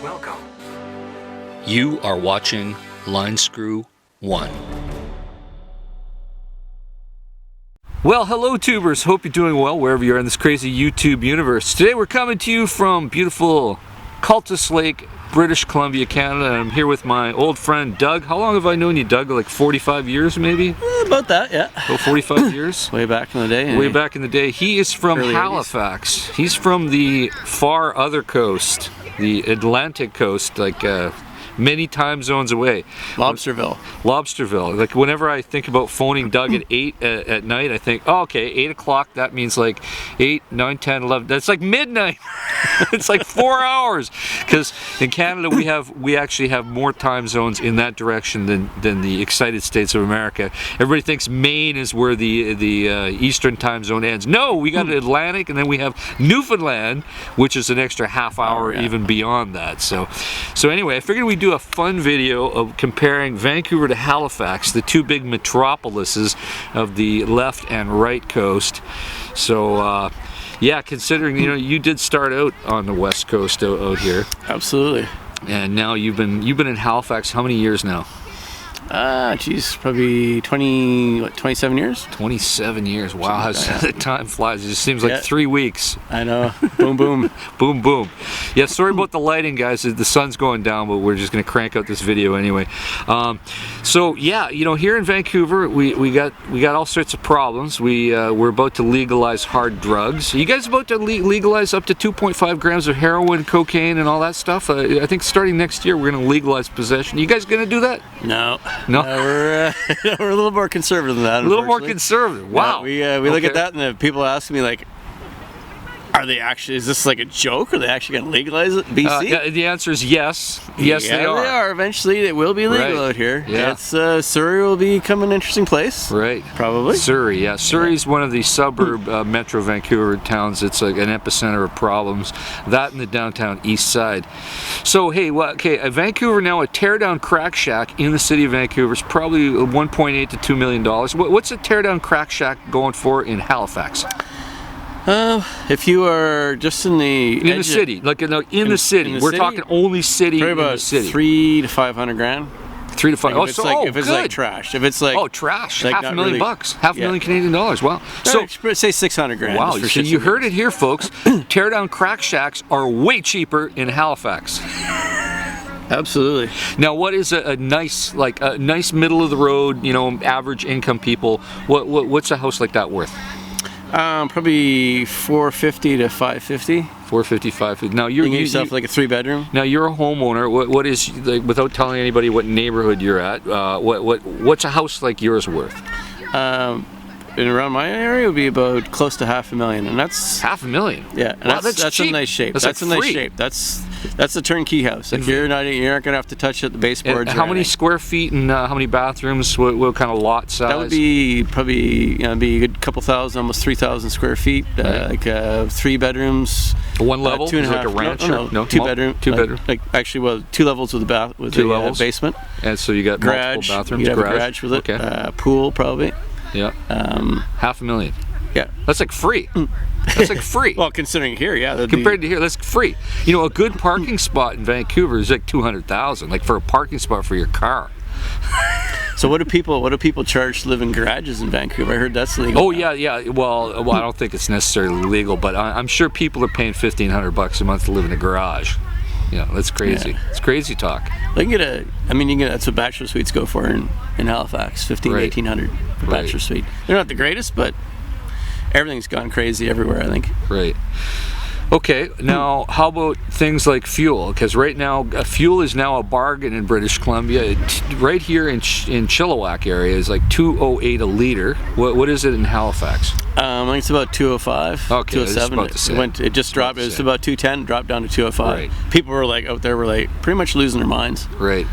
Welcome. You are watching Line Screw 1. Well, hello tubers, hope you're doing well wherever you are in this crazy YouTube universe. Today we're coming to you from beautiful Cultus Lake, British Columbia, Canada, and I'm here with my old friend Doug. How long have I known you, Doug? Like 45 years maybe? About that, yeah. About 45 years? Way back in the day. Way back in the day. He is from Early Halifax. 80s. He's from the far other coast, the Atlantic coast, like many time zones away. Lobsterville. Like whenever I think about phoning Doug at 8 at night, I think, oh, okay, 8 o'clock, that means like 8, 9, 10, 11, that's like midnight. It's like 4 hours. Because in Canada we actually have more time zones in that direction than the excited states of America. Everybody thinks Maine is where the Eastern time zone ends. No, we got Atlantic, and then we have Newfoundland, which is an extra half hour even beyond that. So anyway, I figured we'd do a fun video of comparing Vancouver to Halifax, the two big metropolises of the left and right coast. So yeah, considering you did start out on the west coast out here. Absolutely. And now you've been in Halifax how many years now? Geez, probably 27 years? 27 years. Wow, how the time flies. It just seems like 3 weeks. I know. Boom, boom. Boom, boom. Yeah, sorry about the lighting, guys. The sun's going down, but we're just going to crank out this video anyway. So, yeah, here in Vancouver, we got all sorts of problems. We're about to legalize hard drugs. Are you guys about to legalize up to 2.5 grams of heroin, cocaine, and all that stuff? I think starting next year, we're going to legalize possession. You guys going to do that? No. No, we're a little more conservative than that. A little more conservative. Wow. Yeah, we look at that, and the people ask me like, "Are they actually? Is this like a joke? Are they actually going to legalize it, BC?" Yeah, the answer is yes. Yes, yeah, they are. They are. Eventually, it will be legal out here. Yeah. It's Surrey will become an interesting place. Right. Probably. Surrey. Yeah. Surrey's one of the suburb Metro Vancouver towns. It's like an epicenter of problems. That and the downtown east side. So hey, Vancouver now, a teardown crack shack in the city of Vancouver is probably $1.8 to $2 million. What's a teardown crack shack going for in Halifax? If you are just in the city, like in the city, we're talking only city. Probably about $300 to $500 grand. 3 to 5. Like if it's like trash. If it's like trash, like $500,000 bucks, $500,000 Canadian dollars. Wow. So say 600 grand. Wow. So you heard it here, folks. Teardown crack shacks are way cheaper in Halifax. Absolutely. Now, what is a nice middle of the road, average income people? What's a house like that worth? Probably $450 to $550. $450. Now you get yourself like a 3-bedroom. Now you're a homeowner. What is, like, without telling anybody what neighborhood you're at? What's a house like yours worth? And around my area, it would be about close to $500,000, and that's $500,000. Yeah, and wow, that's cheap. a nice shape. That's a like nice shape. That's a turnkey house. Like you're not gonna have to touch it, the baseboards. How many square feet and how many bathrooms? What kind of lot size? That would be probably be a good couple thousand, almost 3,000 square feet. Like 3 bedrooms. One level? 2.5. Like a ranch? No, 2 bedroom. 2 bedroom. Like actually, 2 levels with a basement. And so you got garage, multiple bathrooms. You have a garage with it. Okay. Pool probably. Yeah. $500,000. Yeah. That's like free. That's like free. Well, considering here, yeah. Compared to here, that's free. A good parking spot in Vancouver is like $200,000, like for a parking spot for your car. So what do people charge to live in garages in Vancouver? I heard that's legal. Oh yeah. Well, I don't think it's necessarily legal, but I'm sure people are paying $1,500 a month to live in a garage. That's crazy. Yeah. It's crazy talk. They can get that's what bachelor suites go for in Halifax, $1,500 to $1,800 for bachelor suite. They're not the greatest, but everything's gone crazy everywhere, I think. Right. Okay, now how about things like fuel? Because right now, fuel is now a bargain in British Columbia. Right here in Chilliwack area is like $2.08 a liter. What is it in Halifax? I think it's about $2.05. Okay, 2.07. It just dropped. It was about $2.10, dropped down to $2.05. Right. People were out there pretty much losing their minds. Right.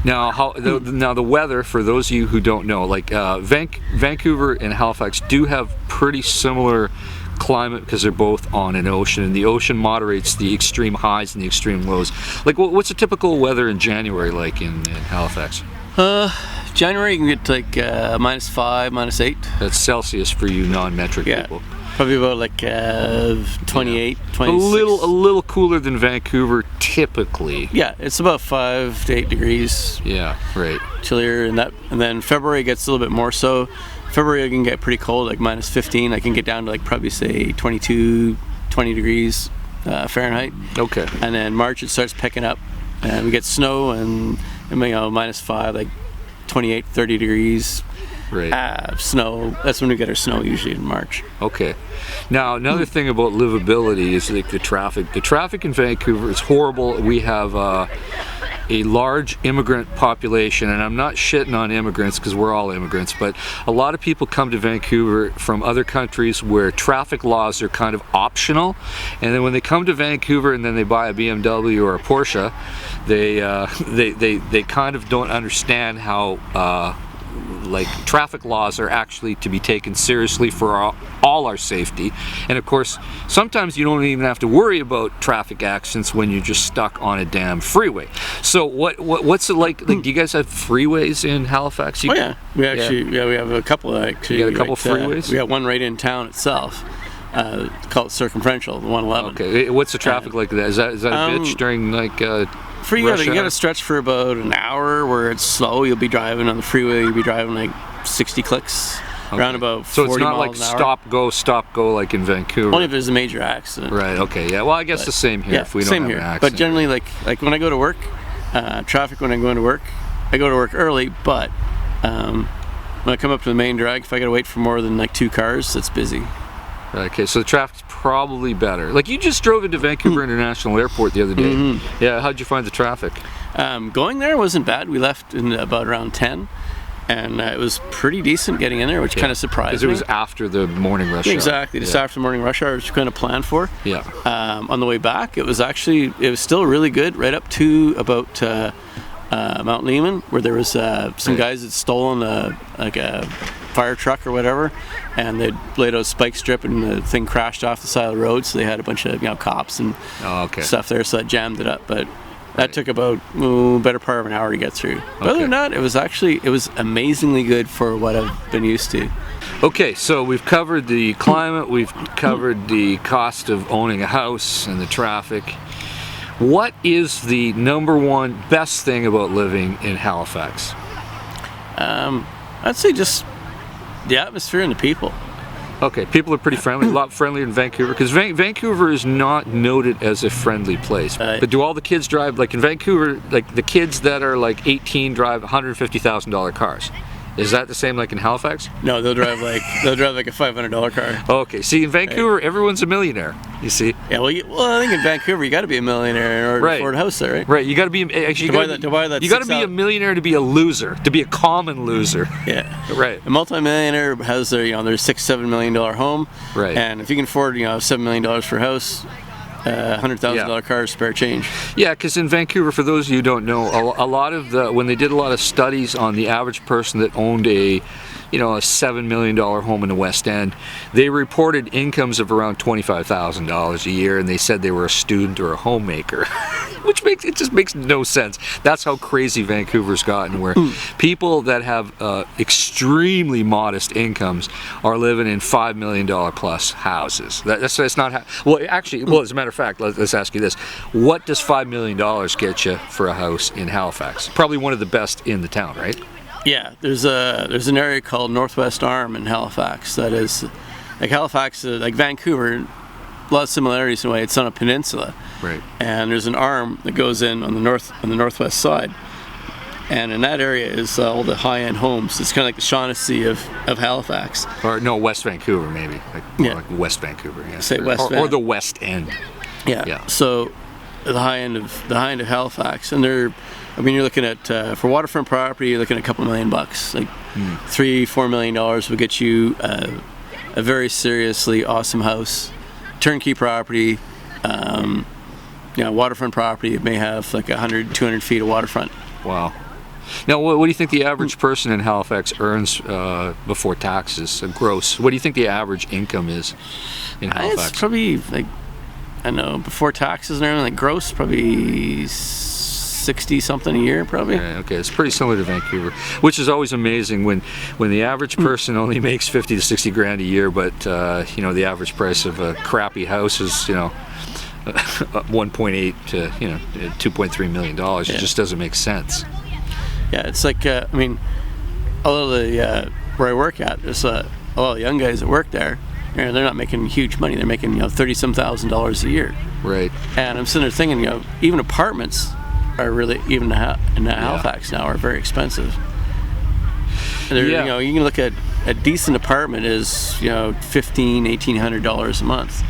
Now, the weather, for those of you who don't know, like Vancouver and Halifax do have pretty similar climate because they're both on an ocean, and the ocean moderates the extreme highs and the extreme lows. Like, what's a typical weather in January like in Halifax? January you can get like -5, -8. That's Celsius for you non-metric people. Probably about like 28, 26. A little cooler than Vancouver typically. Yeah, it's about 5 to 8 degrees. Yeah, right. Chillier, and then February gets a little bit more so. February I can get pretty cold, like minus 15. I can get down to like probably say 22, 20 degrees Fahrenheit. Okay. And then March it starts picking up, and we get snow and minus 5, like 28, 30 degrees. Right. Snow. That's when we get our snow usually in March. Okay. Now another thing about livability is like the traffic. The traffic in Vancouver is horrible. We have a large immigrant population, and I'm not shitting on immigrants because we're all immigrants, but a lot of people come to Vancouver from other countries where traffic laws are kind of optional, and then when they come to Vancouver and then they buy a BMW or a Porsche, they kind of don't understand how like traffic laws are actually to be taken seriously for all our safety. And of course, sometimes you don't even have to worry about traffic accidents when you're just stuck on a damn freeway. So what's it like? Like, do you guys have freeways in Halifax? We actually we have a couple actually. You got a couple freeways? We got one right in town itself. Called Circumferential, the 111. Okay, what's the traffic like that? Is that a bitch during like you got to stretch for about an hour where it's slow. You'll be driving on the freeway. You'll be driving like 60 clicks, around about 40 miles an hour. So it's not like stop go like in Vancouver. Only if there's a major accident. Right. Okay. Yeah. Well, I guess the same here. If we don't have an accident. But generally, like when I go to work, traffic when I'm going to work, I go to work early. But when I come up to the main drag, if I got to wait for more than like 2 cars, it's busy. Okay, so the traffic's probably better. Like, you just drove into Vancouver International Airport the other day. Mm-hmm. Yeah, how'd you find the traffic? Going there wasn't bad. We left in about around 10, and it was pretty decent getting in there, which kind of surprised me. Because it was after the morning rush hour. Exactly, just after the morning rush hour, which we kind of planned for. Yeah. On the way back, it was still really good, right up to about Mount Lehman, where there was some guys that stolen a fire truck or whatever, and they'd laid out a spike strip, and the thing crashed off the side of the road, so they had a bunch of cops and stuff there, so that jammed it up. But that took about better part of an hour to get through. But other than that, it was amazingly good for what I've been used to. Okay, so we've covered the climate, we've covered the cost of owning a house and the traffic. What is the number one best thing about living in Halifax? I'd say just the atmosphere and the people. Okay, people are pretty friendly, a lot friendlier than Vancouver, because Vancouver is not noted as a friendly place. But do all the kids drive, like in Vancouver, like the kids that are like 18 drive $150,000 cars? Is that the same like in Halifax? No, they'll drive like a $500 car. Okay, see in Vancouver, everyone's a millionaire. You see? Yeah, well, I think in Vancouver you got to be a millionaire in order to afford a house there, right? Right, you got to be actually you got to be a millionaire to be a loser, to be a common loser. Yeah, right. A multimillionaire has their their $6-7 million home, right? And if you can afford $7 million for a house, $100,000 car is spare change. Yeah, because in Vancouver, for those of you who don't know, a lot of when they did a lot of studies on the average person that owned a $7 million home in the West End, they reported incomes of around $25,000 a year, and they said they were a student or a homemaker, which just makes no sense. That's how crazy Vancouver's gotten, where people that have extremely modest incomes are living in $5 million plus houses. That's not well. Actually, as a matter of fact, let's ask you this: what does $5 million get you for a house in Halifax? Probably one of the best in the town, right? Yeah, there's an area called Northwest Arm in Halifax that is like Halifax, like Vancouver, a lot of similarities in a way. It's on a peninsula, right? And there's an arm that goes in on the northwest side, and in that area is all the high-end homes. It's kind of like the Shaughnessy of Halifax. Or no, West Vancouver maybe. Like West Vancouver. Yeah. Say West or the West End. Yeah. So the high end of Halifax, and you're looking at for waterfront property, you're looking at a couple $1 million, like $3-4 million will get you a very seriously awesome house, turnkey property. Waterfront property, it may have like 100-200 feet of waterfront. Wow. Now, what do you think the average person in Halifax earns before taxes, gross? What do you think the average income is in Halifax? It's probably like, I don't know, before taxes and everything, like gross, probably $60,000 60 something a year probably. Right, okay, it's pretty similar to Vancouver, which is always amazing when the average person only makes 50 to 60 grand a year, but the average price of a crappy house is 1.8 to 2.3 million dollars. It just doesn't make sense. Yeah, it's like I mean, a lot of the where I work at, there's a lot of young guys that work there. They're not making huge money. They're making $30,000 a year. Right. And I'm sitting there thinking, even apartments are really, even in Halifax now, are very expensive. And you can look at a decent apartment is $1,500-$1,800 a month.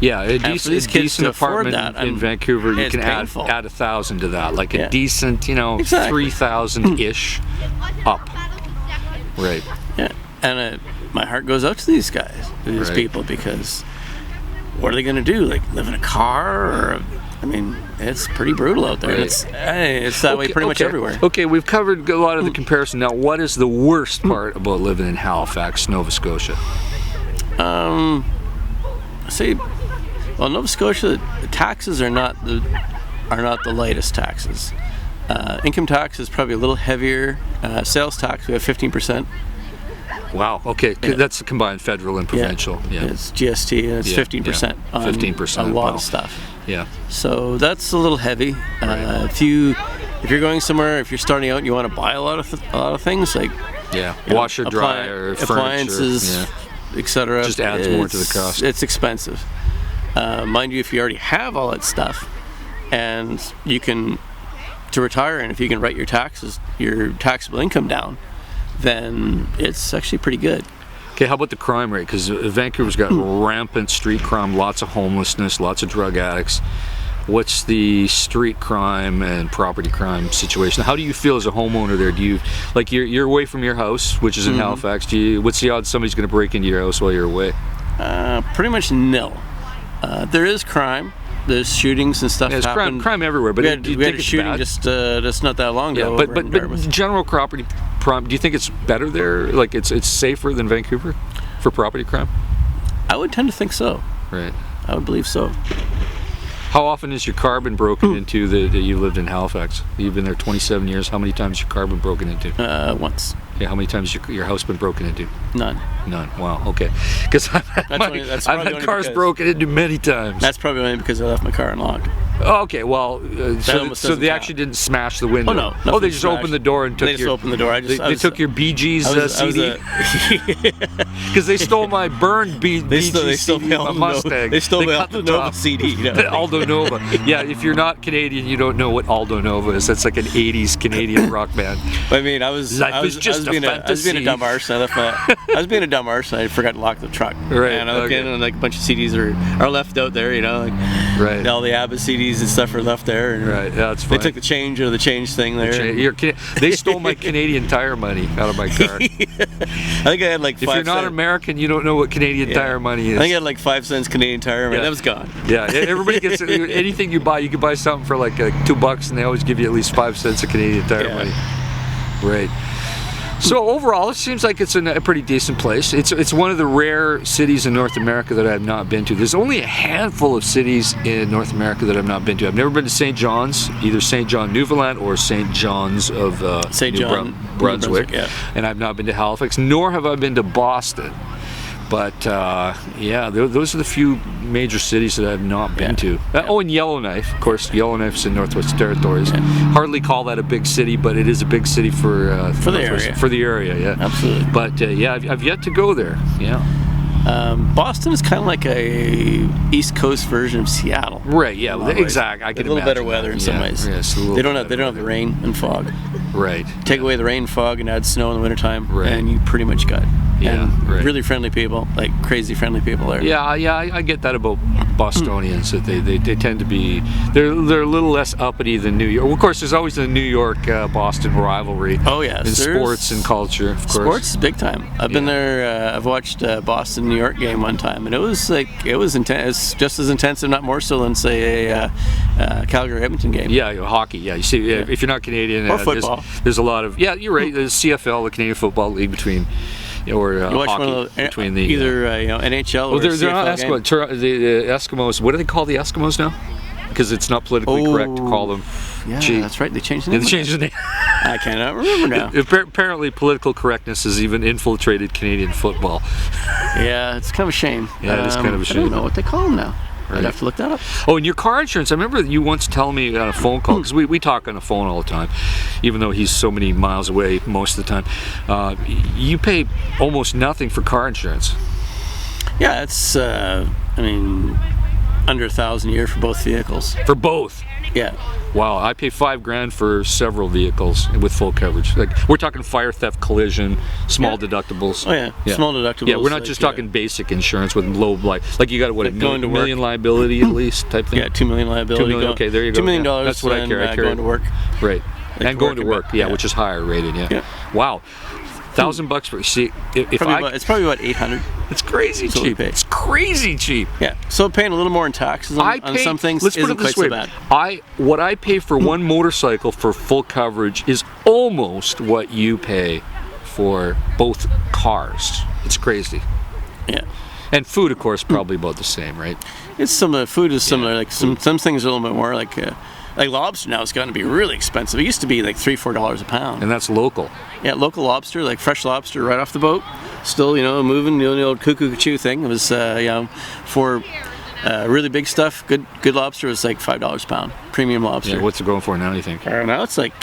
Yeah, a decent apartment in Vancouver, you can add 1,000 to that, like a decent, 3,000-ish up. Right. Yeah, and my heart goes out to these guys, to these people, because what are they going to do? Like live in a car? Or, I mean, it's pretty brutal out there. Right. It's that way pretty much everywhere. Okay, we've covered a lot of the comparison. Now, what is the worst part about living in Halifax, Nova Scotia? Nova Scotia, the taxes are not the lightest taxes. Income tax is probably a little heavier. Sales tax, we have 15%. Wow. Okay, that's the combined federal and provincial. Yeah. It's GST, and it's 15%. 15%. On a lot of stuff. Yeah. So that's a little heavy. Right. If you're going somewhere, if you're starting out, and you want to buy a lot of things like washer, dryer, appliances, etc. Just adds more to the cost. It's expensive. Mind you, if you already have all that stuff, and you can to retire, and if you can write your taxable income down, then it's actually pretty good. Okay, how about the crime rate? Because Vancouver's got rampant street crime, lots of homelessness, lots of drug addicts. What's the street crime and property crime situation? How do you feel as a homeowner there? Do you you're away from your house, which is in Halifax? What's the odds somebody's going to break into your house while you're away? Pretty much nil. There is crime. There's shootings and stuff. There's crime everywhere, but we had a shooting just not that long ago. Yeah, but general property crime. Do you think it's better there? Like it's safer than Vancouver for property crime? I would tend to think so. Right. I would believe so. How often has your car been broken into that you lived in Halifax? You've been there 27 years. How many times has your car been broken into? Once. Yeah, how many times has your house been broken into? None. Wow, okay. Because I've had cars broken into many times. That's probably only because I left my car unlocked. Oh, okay, well, so they actually didn't smash the window? Oh, no. Oh, they just opened the door and took They just opened the door. They took your Bee Gees CD? Because they stole my burned Bee Gees CD, my Mustang. They stole my Aldo Nova CD. Aldo Nova. Yeah, if you're not Canadian, you don't know what Aldo Nova is. That's like an 80s Canadian rock band. I mean, I was being a dumb arse. I was being a dumb arse, and I forgot to lock the truck. Right. And I looked in, and like a bunch of CDs are left out there, Right. All the ABBA CDs and stuff are left there. And right, that's fine. They took the change thing there. They stole my Canadian Tire money out of my car. I think I had like 5 cents. If you're not American, you don't know what Canadian Tire money is. I think I had like 5 cents Canadian Tire money. Yeah. That was gone. Yeah, everybody gets anything you buy. You can buy something for like $2, and they always give you at least 5 cents of Canadian Tire money. Right. So overall, it seems like it's a pretty decent place. It's one of the rare cities in North America that I have not been to. There's only a handful of cities in North America that I've not been to. I've never been to St. John's, either St. John, Newfoundland, or St. John's of New Brunswick. Yeah. And I've not been to Halifax, nor have I been to Boston. But those are the few major cities that I've not been to. And Yellowknife, of course. Yellowknife's in Northwest Territories. Yeah. Hardly call that a big city, but it is a big city for the area. For the area, yeah. Absolutely. But I've yet to go there. Yeah. Boston is kind of like a East Coast version of Seattle. Right. Yeah. Exactly. I can a little better weather in some ways. Yes, they don't have the rain and fog. Right. Take away the rain and fog and add snow in the wintertime, and you pretty much got it. Really friendly people, like crazy friendly people there. Yeah, I get that about Bostonians, that they tend to be they're a little less uppity than New York. Well, of course, there's always the New York Boston rivalry. Oh yes, in sports and culture, of course. Sports is big time. I've been there. I've watched a Boston New York game one time, and it was intense. It's just as intense, if not more so, than say a Calgary Edmonton game. Yeah, hockey. Yeah, you see, if you're not Canadian, or football. There's a lot of you're right. There's CFL, the Canadian Football League, between. Or hockey between the either NHL or they're CFL not the Eskimos. What do they call the Eskimos now? Because it's not politically correct to call them. Yeah, cheap. that's right. They changed the Yeah, name. they changed the name. I cannot remember now. Apparently, political correctness has even infiltrated Canadian football. Yeah, it's kind of a shame. Yeah, it is kind of a I shame. don't know what they call them now. Right. I'd have to look that up. Oh, and your car insurance. I remember you once telling me on a phone call, because we talk on the phone all the time, even though he's so many miles away most of the time. You pay almost nothing for car insurance. Yeah, it's, under $1,000 a year for both vehicles. For both? Yeah. Wow, I pay $5,000 for several vehicles with full coverage. Like, we're talking fire, theft, collision, small deductibles. Oh yeah, small deductibles. Yeah, we're not just talking basic insurance with low, like you got what, Like a going to work. million liability at least type thing. Yeah, $2 million liability. $2 million, okay, there you go. $2 million. Yeah, that's what I carry. I carry going to work. Right, Like and going to work. working, Yeah, which is higher rated. Yeah. Yeah. Wow, $1,000 for. See, if It's probably about $800. it's crazy That's what we cheap. pay. It's crazy cheap. Yeah, so paying a little more in taxes on some things let's put isn't it this quite way. so bad. What I pay for one motorcycle for full coverage is almost what you pay for both cars. It's crazy. Yeah, And food, of course, probably about the same, right? it's similar. Food is similar. Like some things are a little bit more like lobster now is going to be really expensive. It used to be like $3-4 a pound. And that's local. Yeah, local lobster, like fresh lobster right off the boat, still moving. The old cuckoo chew thing. It was for really big stuff. Good lobster was like $5 a pound. Premium lobster. Yeah, what's it going for now, you think? Now it's like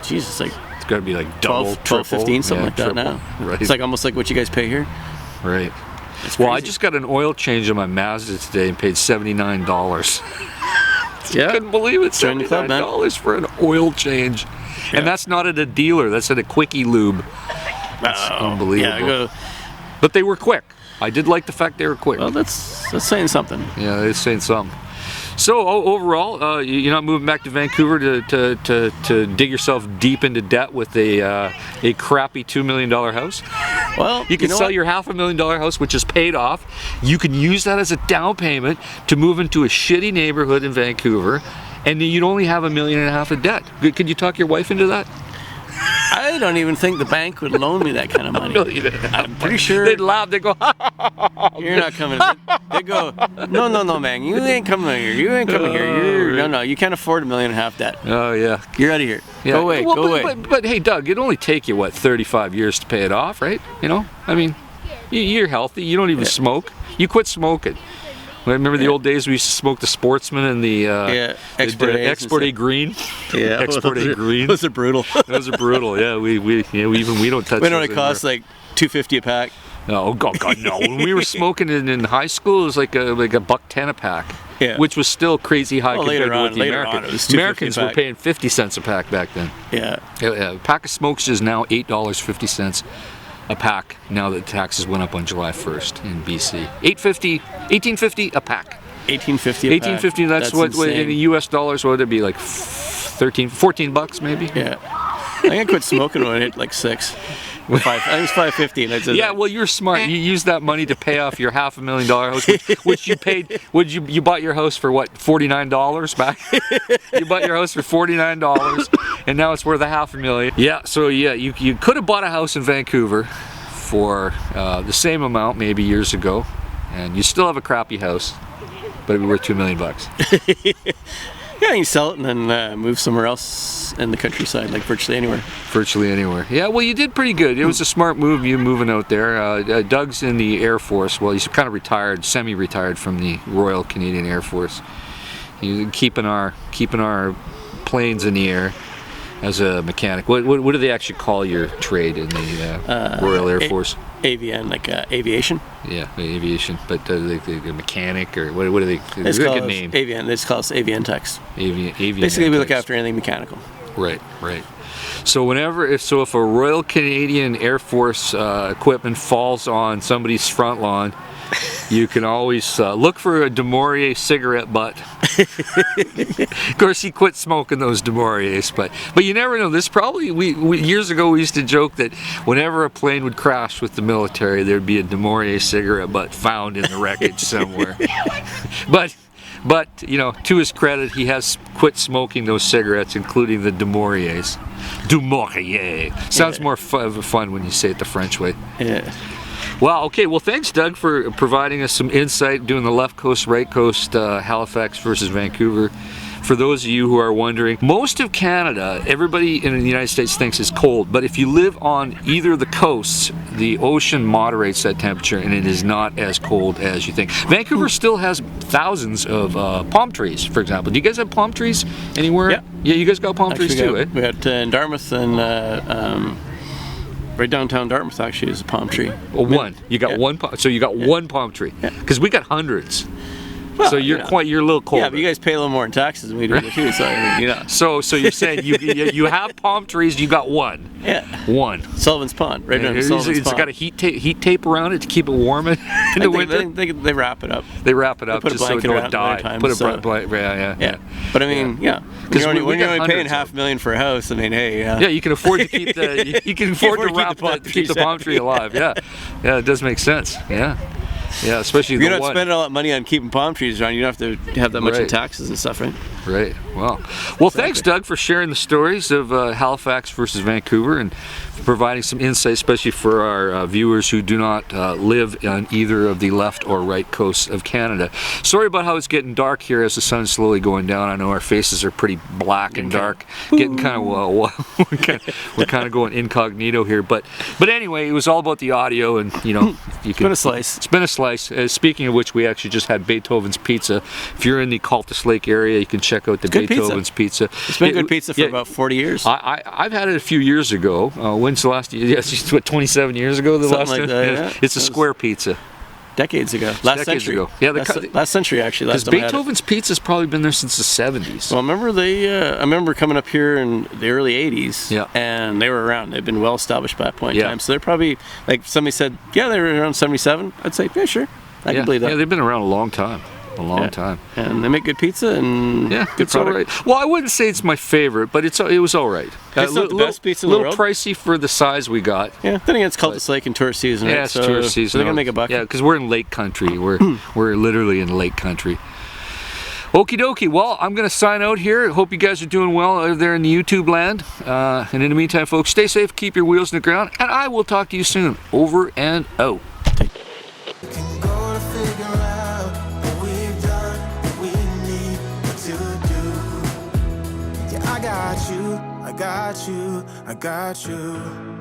Jesus, like It's got to be like double, 12, 15, something yeah, like that triple. now. Right. It's like almost like what you guys pay here. Right. It's Well, I crazy. just got an oil change on my Mazda today and paid $79. Yeah. Couldn't believe it. Join the club, man. $79 for an oil change. Yeah. And that's not at a dealer. That's at a quickie lube. That's unbelievable. Yeah, I go. But they were quick. I did like the fact they were quick. Well, that's saying something. Yeah, it's saying something. So overall, you're not moving back to Vancouver to dig yourself deep into debt with a crappy $2 million house. Well, You can know sell what? your $500,000 house, which is paid off. You can use that as a down payment to move into a shitty neighborhood in Vancouver, and then you'd only have $1.5 million of debt. Could you talk your wife into that? I don't even think the bank would loan me that kind of money. I'm pretty sure They'd laugh. They'd go, you're not coming. They go, no, man, you ain't coming here. You ain't coming here. No, you can't afford $1.5 million debt. oh yeah. You're out of here. Yeah. Go away. Well, Go away. But hey, Doug, it'd only take you, 35 years to pay it off, right? I mean, you're healthy. You don't even smoke. You quit smoking. Remember the old days we used to smoke the Sportsman and the Export A Green? Yeah, Export A Green. Those are brutal. Those are brutal. Yeah, we don't touch. We know those it costs anymore. like $2.50 a pack. Oh God, no! When we were smoking in high school, it was like $1.10 a pack, Yeah. which was still crazy high Well, compared later to what on- the later on, Americans. it was $2.50 Americans a were pack. paying 50 cents a pack back then. Yeah. Yeah, a pack of smokes is now $8.50 a pack. Now that taxes went up on July 1st in BC, $18.50 a pack. $18.50 a pack. $18.50. That's what in insane. the U.S. dollars. What would it be like? $14 maybe. Yeah. I think I quit smoking when I hit like 6. I think it was $5.50, and I said, Yeah, well, you're smart. You used that money to pay off your $500,000 house, which you paid. You bought your house for what? $49 back. You bought your house for $49, and now it's worth $500,000. Yeah. So yeah, you could have bought a house in Vancouver for the same amount maybe years ago, and you still have a crappy house, but it'd be worth $2 million. yeah, you sell it and then move somewhere else in the countryside, like virtually anywhere. Virtually anywhere. Yeah, well, you did pretty good. It was a smart move, you moving out there. Doug's in the Air Force. Well, he's kind of retired, semi-retired from the Royal Canadian Air Force. He's keeping our planes in the air as a mechanic. What do they actually call your trade in the Royal Air Force? AVN, like aviation. Yeah, aviation. But the mechanic, or what do they? It's a called good name. AVN. It's called AVN techs. Avian. Basically, we look techs. after anything mechanical. Right. So if a Royal Canadian Air Force equipment falls on somebody's front lawn, you can always look for a Demorier cigarette butt. Of course, he quit smoking those Demoriers, but you never know. This probably we years ago we used to joke that whenever a plane would crash with the military, there'd be a Demorier cigarette butt found in the wreckage somewhere. But to his credit, he has quit smoking those cigarettes, including the Demoriers. Demorier sounds more fun when you say it the French way. Yeah. Wow. Okay. Well, thanks, Doug, for providing us some insight, doing the left coast, right coast, Halifax versus Vancouver. for those of you who are wondering, most of Canada, everybody in the United States thinks is cold, but if you live on either of the coasts, the ocean moderates that temperature and it is not as cold as you think. Vancouver still has thousands of palm trees, for example. Do you guys have palm trees anywhere? Yeah, you guys got palm trees too, eh? We got in Dartmouth and right downtown Dartmouth actually is a palm tree. Well, one. You got one. So you got one palm tree. Because we got hundreds. Well, so you're a little cold. Yeah, but you guys pay a little more in taxes than we do too. So I mean, So you're saying you have palm trees. You got one. Yeah. One. Sullivan's Pond, right down Sullivan's Pond. It's got a heat tape around it to keep it warm in the winter. They wrap it up. They wrap it up just so it don't die. Put a blanket. Yeah. But I mean, because when you're only paying $500,000 for a house, I mean, hey, yeah, you can afford to keep you can afford to keep the palm tree alive. Yeah, it does make sense. Yeah, especially if you don't spend all that money on keeping palm trees around, you don't have to have that much in taxes and stuff, right? Right. Well, thanks, Doug, for sharing the stories of Halifax versus Vancouver and providing some insight, especially for our viewers who do not live on either of the left or right coasts of Canada. Sorry about how it's getting dark here as the sun's slowly going down. I know our faces are pretty black and dark, getting kind of we're kind of going incognito here. But anyway, it was all about the audio, and it's been a slice. It's been a slice. Speaking of which, we actually just had Beethoven's Pizza. If you're in the Cultus Lake area, you can check out the Beethoven's Pizza. It's been good pizza for about 40 years. I've had it a few years ago. When's the last year? Yes, 27 years ago. Something like that, yeah. It's a square pizza. Decades ago. Last century. Yeah, last century actually. Because Beethoven's Pizza's probably been there since the 70s. Well, I remember coming up here in the early 80s. Yeah. And they were around. They'd been well established by that point in time. So they're probably, like somebody said, they were around 77. I'd say, yeah, sure. I can believe that. Yeah, they've been around a long time. Time. And they make good pizza and good it's all right. Well, I wouldn't say it's my favorite, but it was all right. It's not the best pizza in the world. A little pricey for the size we got. Yeah, then again, it's Cultus Lake and tourist season. Yeah, it's tourist season. So they're gonna make a buck. Yeah, because we're in lake country. We're literally in lake country. Okie dokie. Well, I'm going to sign out here. Hope you guys are doing well over there in the YouTube land. And in the meantime, folks, stay safe, keep your wheels in the ground, and I will talk to you soon. Over and out. I got you.